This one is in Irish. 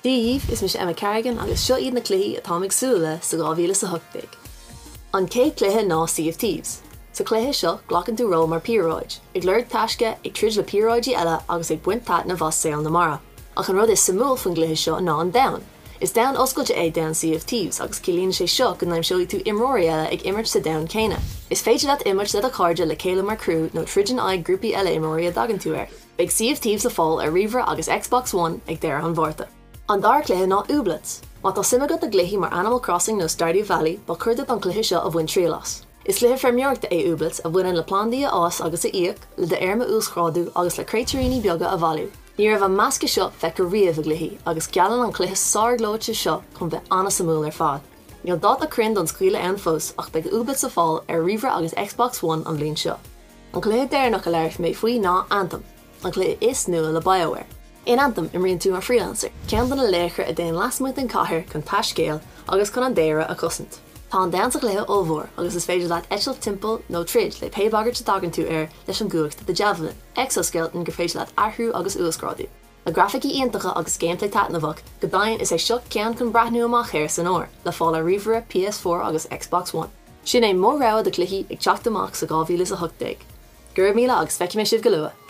Díomh is mis Emma Carrigan agus seo iad na cluichí atá agsúla sa 2018. An cé cluiche ná Sea of Thieves. Sa cluiche seo glachann tú ró mar píróid, ag leir taisce ag tríd le píróidí eile agus ag buint tat na bhas saoil na mara. Ach an rud is samúil fan cluiche seo ná an domhan. Is domhan oscailte é domhan Sea of Thieves agus cilíonn sé seo go naimseoidh tú imreoirí eile ag imirt sa domhan céine. Is féidir leat imirt le a cairde le céile mar crú nó tríd ag grúpaí eile imreoirí a dagan tú air. Beidh Sea of Thieves a fáil ar riomhar agus Xbox One ag deir an bhórta. An dar cluiche ná Ooblets. Má tá simagad na gluichí mar Animal Crossing nó Stardew Valley ba chuirdead an cluiche seo a bhain trílas. Is cluiche fermíochta é Ooblets a bhaineann le plandaí a ás agus a íoc le de airme úscráidú agus le créiteoirí beaga a bhailiú. Ní raibh an measca seo feic a riamh a gluichí agus gealann an cluiche sáirglóite seo chun bheith anna samúil ar fad. Níl dát a crinn don scuile an fós ach beidh Ooblets a fáil ar riomhar agus Xbox One an bhliain seo. An cluiche déarnach a leir mé faoi ná Anthem, an cluiche is nua le Bioware. In Anthem imríonn tú mar freelancer, ceann don na léchar a déan lasmuid an cathair chun taiscéal agus chun an déire a cosint. Tá an dáansa cluiche ómhór agus is féidir leat eisiil timpeall nó tríd le pébagar te dagan tú ar leis an gúachta de javelin, exoskeleton gur féidir leat airthú agus uascráidú. Na graficí iontacha agus gameplay taitnamhach go dainn is é seo ceann chun brathnú amach chéir san óir le fáil a riomhara PS4 agus Xbox One. Sin é mór rá de cluichí ag teacht amach sa 2018. Gur míle agus feici mé sibh go luath.